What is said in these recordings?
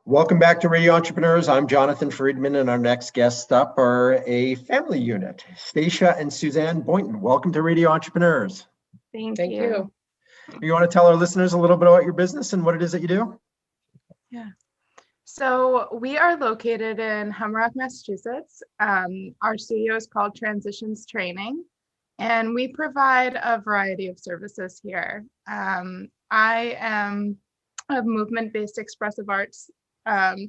Welcome back to Radio Entrepreneurs. I'm Jonathan Freedman, and our next guests up are a family unit, Stacia and Suzanne Boynton. Welcome to Radio Entrepreneurs. Thank you. You want to tell our listeners a little bit about your business and what it is that you do? Yeah. So we are located in Hemrock, Massachusetts. Our studio is called Transitions Training, and we provide a variety of services here. I am a movement-based expressive arts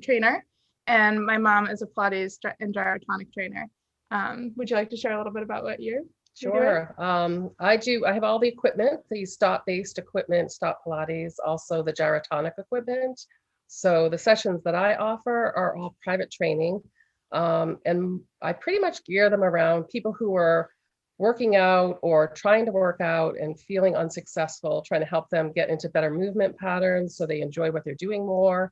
trainer, and my mom is a Pilates and gyrotonic trainer. Would you like to share a little bit about what you're Sure. I have all the equipment, the stop-based equipment, stop Pilates, also the gyrotonic equipment. So the sessions that I offer are all private training. And I pretty much gear them around people who are working out or trying to work out and feeling unsuccessful, trying to help them get into better movement patterns so they enjoy what they're doing more.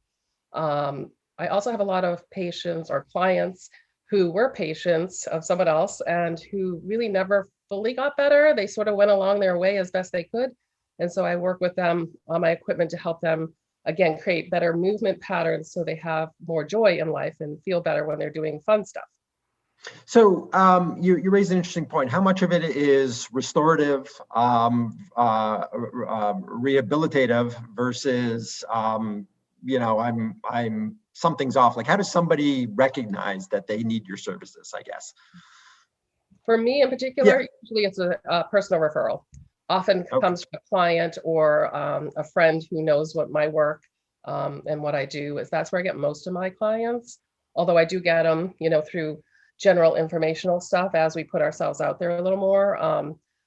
I also have a lot of patients or clients who were patients of someone else and who really never fully got better. They sort of went along their way as best they could. And so I work with them on my equipment to help them, again, create better movement patterns so they have more joy in life and feel better when they're doing fun stuff. So you raised an interesting point. How much of it is restorative, rehabilitative versus, something's off? Like, how does somebody recognize that they need your services, I guess? For me in particular, usually it's a personal referral. Often comes from a client or a friend who knows what my work and what I do is. That's where I get most of my clients. Although I do get them, through general informational stuff as we put ourselves out there a little more.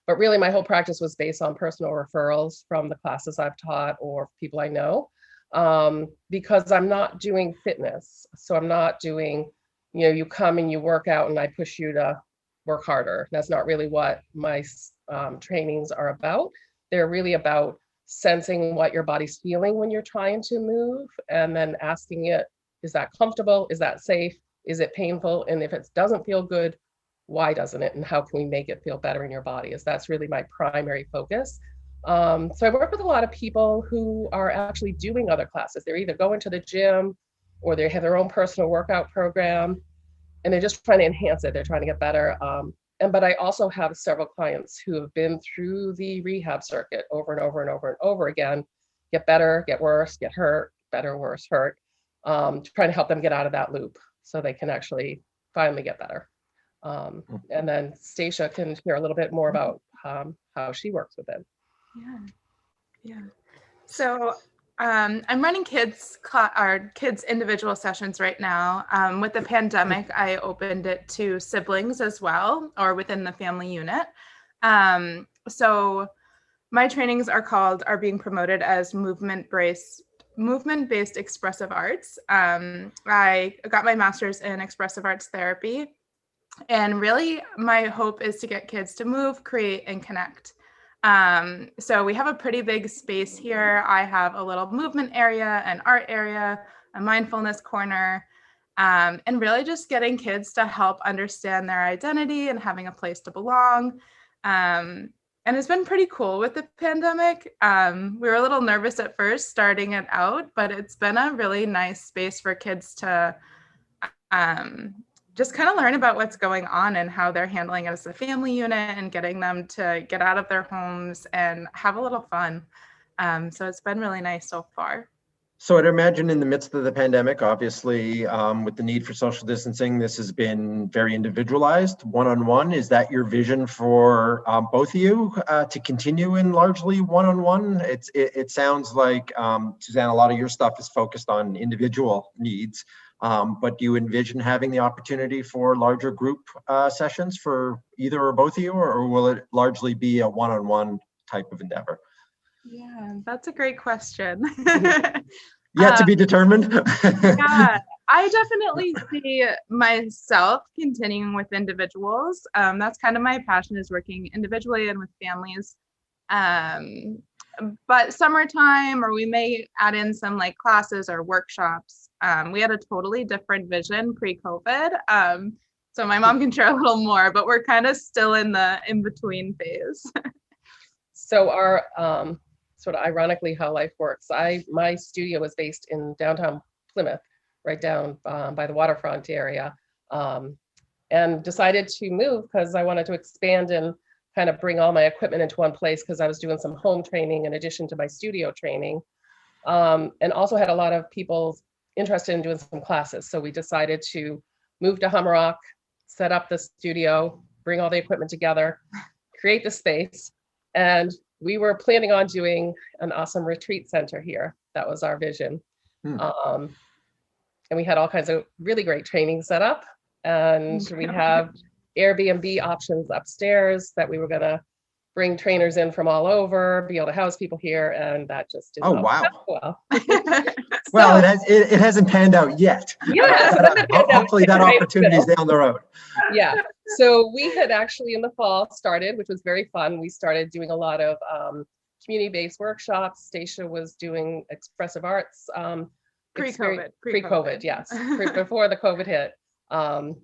But really my whole practice was based on personal referrals from the classes I've taught or people I know. Because I'm not doing fitness. So I'm not doing, you come and you work out and I push you to work harder. That's not really what my trainings are about. They're really about sensing what your body's feeling when you're trying to move and then asking it, is that comfortable? Is that safe? Is it painful? And if it doesn't feel good, why doesn't it? And how can we make it feel better in your body? That's really my primary focus. So I work with a lot of people who are actually doing other classes. They're either going to the gym or they have their own personal workout program and they're just trying to enhance it. They're trying to get better. But I also have several clients who have been through the rehab circuit over and over and over and over again, get better, get worse, get hurt, better, worse, hurt, trying to help them get out of that loop so they can actually finally get better. And then Stacia can share a little bit more about how she works with it. Yeah. So I'm running kids individual sessions right now. With the pandemic, I opened it to siblings as well, or within the family unit. So my trainings are being promoted as movement-based expressive arts. I got my master's in expressive arts therapy, and really my hope is to get kids to move, create, and connect. So we have a pretty big space here. I have a little movement area, an art area, a mindfulness corner, and really just getting kids to help understand their identity and having a place to belong. And it's been pretty cool with the pandemic. We were a little nervous at first starting it out, but it's been a really nice space for kids to just kind of learn about what's going on and how they're handling it as a family unit and getting them to get out of their homes and have a little fun. So it's been really nice so far. So I'd imagine in the midst of the pandemic, obviously, with the need for social distancing, this has been very individualized, one-on-one. Is that your vision for both of you to continue in largely one-on-one? It sounds like, Suzanne, a lot of your stuff is focused on individual needs. But do you envision having the opportunity for larger group sessions for either or both of you, or will it largely be a one-on-one type of endeavor? Yeah, that's a great question. Yet to be determined. Yeah, I definitely see myself continuing with individuals. That's kind of my passion, is working individually and with families. But summertime, or we may add in some like classes or workshops. We had a totally different vision pre-COVID. So my mom can share a little more, but we're kind of still in the in-between phase. So our sort of ironically how life works, my studio is based in downtown Plymouth, right down by the waterfront area, and decided to move because I wanted to expand and kind of bring all my equipment into one place because I was doing some home training in addition to my studio training, and also had a lot of people interested in doing some classes. So we decided to move to Hummerock, set up the studio, bring all the equipment together, create the space. And we were planning on doing an awesome retreat center here. That was our vision. And we had all kinds of really great training set up. And we have Airbnb options upstairs that we were going to bring trainers in from all over, be able to house people here, and that just did not work out well. Well, it hasn't panned out yet. Yeah, hopefully that opportunity is down the road. Yeah. So we had actually in the fall started, which was very fun. We started doing a lot of community-based workshops. Stacia was doing expressive arts. Pre-COVID, yes. Before the COVID hit.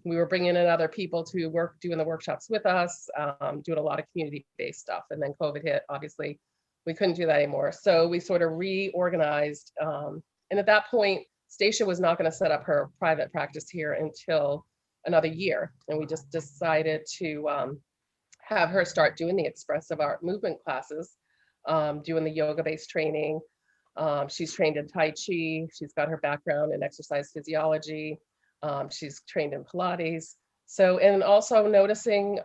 We were bringing in other people to work, doing the workshops with us, doing a lot of community-based stuff. And then COVID hit, obviously, we couldn't do that anymore. So we sort of reorganized. And at that point, Stacia was not going to set up her private practice here until another year. And we just decided to have her start doing the expressive art movement classes, doing the yoga-based training. She's trained in Tai Chi. She's got her background in exercise physiology. She's trained in Pilates. So, and also noticing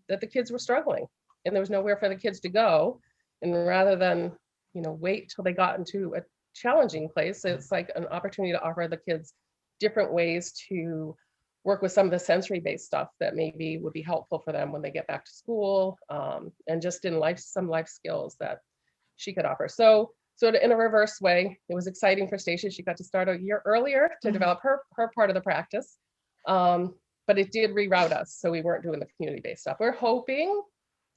that the kids were struggling and there was nowhere for the kids to go. And rather than, wait till they got into a challenging place, it's like an opportunity to offer the kids different ways to work with some of the sensory-based stuff that maybe would be helpful for them when they get back to school, and just in life, some life skills that she could offer. So sort of in a reverse way, it was exciting for Stacia. She got to start a year earlier to develop her part of the practice, but it did reroute us. So we weren't doing the community-based stuff. We're hoping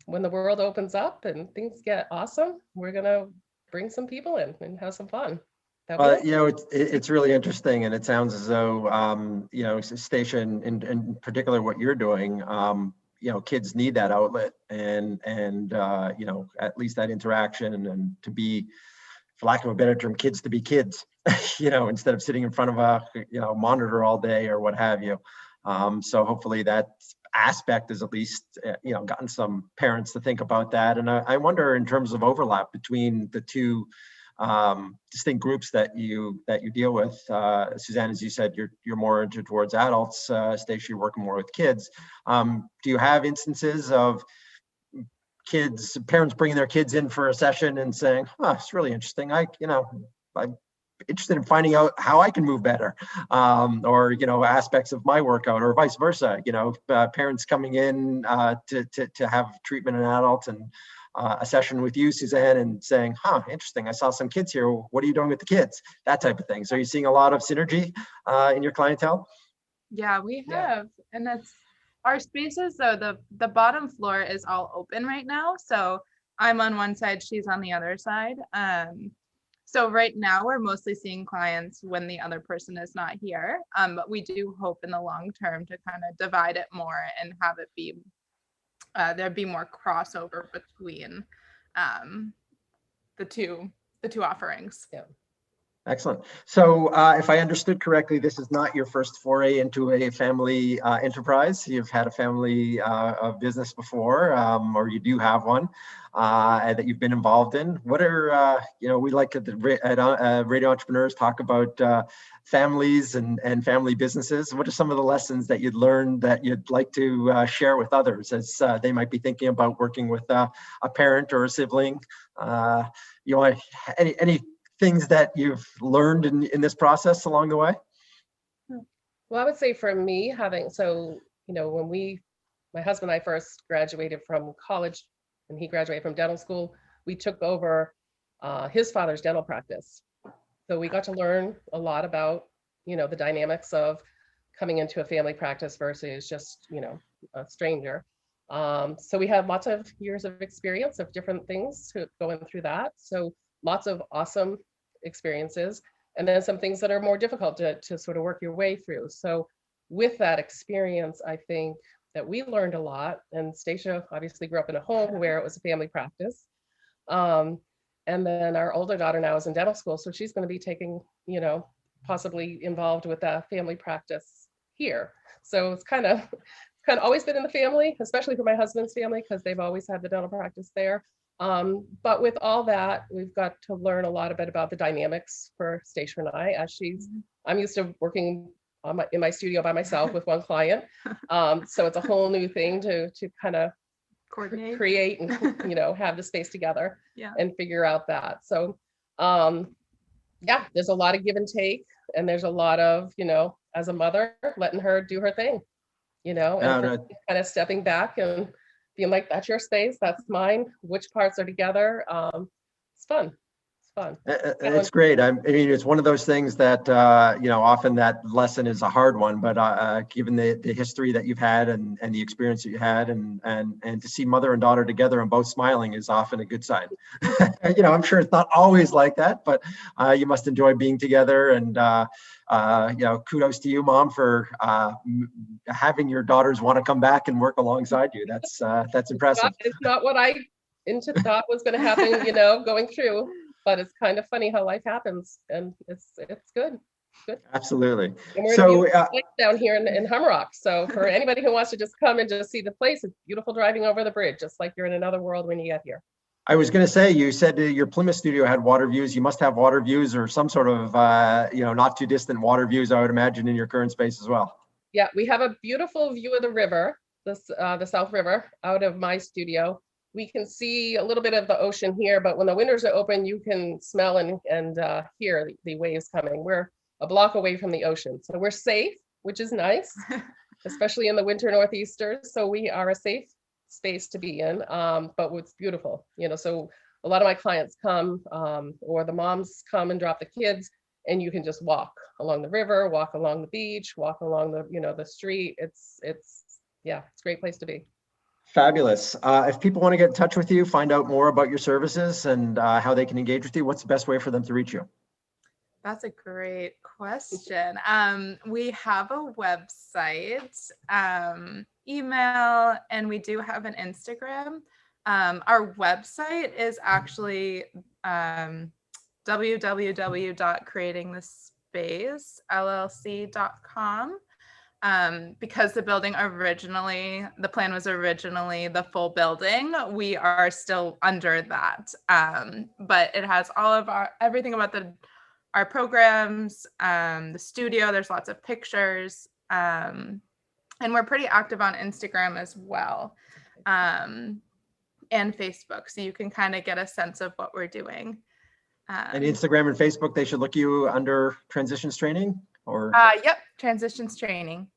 when the world opens up and things get awesome, we're gonna bring some people in and have some fun. It's really interesting, and it sounds as though Stacia, in particular, what you're doing, kids need that outlet, and at least that interaction, and to be, for lack of a better term, kids to be kids, instead of sitting in front of a monitor all day or what have you. So hopefully that aspect is at least gotten some parents to think about that. And I wonder, in terms of overlap between the two distinct groups that you deal with, Suzanne, as you said, you're more into towards adults. Stacia, you're working more with kids. Do you have instances of parents bringing their kids in for a session and saying, it's really interesting, I'm interested in finding out how I can move better, or aspects of my workout, or vice versa, parents coming in to have treatment in adults, and a session with you, Suzanne, and saying, interesting, I saw some kids here, what are you doing with the kids? That type of thing. So are you seeing a lot of synergy in your clientele? Yeah, we have. And that's our spaces, though, the bottom floor is all open right now. So I'm on one side, she's on the other side. So right now we're mostly seeing clients when the other person is not here. But we do hope in the long term to kind of divide it more and have it be there'd be more crossover between the two offerings. Yeah. Excellent. So if I understood correctly, this is not your first foray into a family enterprise. You've had a family business before, or you do have one that you've been involved in. What are, we like at Radio Entrepreneurs talk about families and family businesses. What are some of the lessons that you'd learned that you'd like to share with others as they might be thinking about working with a parent or a sibling? Any things that you've learned in this process along the way? Well, I would say for me, when my husband and I first graduated from college and he graduated from dental school, we took over his father's dental practice. So we got to learn a lot about, the dynamics of coming into a family practice versus just, a stranger. So we had lots of years of experience of different things going through that. So lots of awesome experiences, and then some things that are more difficult to sort of work your way through. So with that experience, I think that we learned a lot. And Stacia obviously grew up in a home where it was a family practice. And then our older daughter now is in dental school, so she's going to be taking, possibly involved with a family practice here. So it's kind of always been in the family, especially for my husband's family, because they've always had the dental practice there. But with all that, we've got to learn a lot about the dynamics for Stacia and I, as I'm used to working in my studio by myself with one client. So it's a whole new thing to kind of Coordinate, create and, have the space together and figure out that. So, yeah, there's a lot of give and take, and there's a lot of, as a mother, letting her do her thing, and kind of stepping back and being like, that's your space, that's mine. Which parts are together? It's fun. It's fun. It's great. I mean, it's one of those things that, often that lesson is a hard one, but given the history that you've had and the experience that you had and to see mother and daughter together and both smiling is often a good sign. I'm sure it's not always like that, but you must enjoy being together. And, kudos to you, Mom, for having your daughters want to come back and work alongside you. That's impressive. It's not what I thought was going to happen, going through. But it's kind of funny how life happens, and it's good. Good. Absolutely. And we're down here in Humrock. So for anybody who wants to just come and just see the place, it's beautiful driving over the bridge, just like you're in another world when you get here. I was going to say, you said your Plymouth studio had water views. You must have water views or some sort of, not too distant water views, I would imagine, in your current space as well. Yeah, we have a beautiful view of the river, the South River, out of my studio. We can see a little bit of the ocean here, but when the windows are open, you can smell and hear the waves coming. We're a block away from the ocean, so we're safe, which is nice, especially in the winter northeasters. So we are a safe space to be in, but it's beautiful, so a lot of my clients come, or the moms come and drop the kids, and you can just walk along the river, walk along the beach, walk along the, the street. It's a great place to be. Fabulous. If people want to get in touch with you, find out more about your services and how they can engage with you, what's the best way for them to reach you? That's a great question. We have a website, email, and we do have an Instagram. Our website is actually www.creatingthespacellc.com. Because the plan was originally the full building. We are still under that, but it has all of everything about our programs, the studio. There's lots of pictures, and we're pretty active on Instagram as well, and Facebook, so you can kind of get a sense of what we're doing. And Instagram and Facebook, they should look you under Transitions Training, or? Yep, Transitions Training.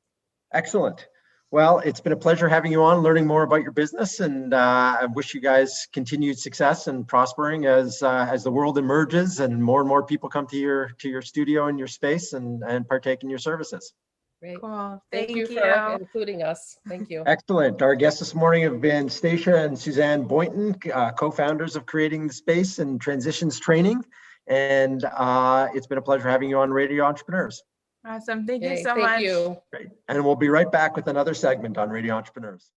Excellent. Well, it's been a pleasure having you on, learning more about your business, and I wish you guys continued success and prospering as the world emerges and more people come to your studio and your space and partake in your services. Great. Cool. Thank you for including us. Thank you. Excellent. Our guests this morning have been Stacia and Suzanne Boynton, co-founders of Creating the Space and Transitions Training. And it's been a pleasure having you on Radio Entrepreneurs. Awesome. Thank you so much. Thank you. Great. And we'll be right back with another segment on Radio Entrepreneurs.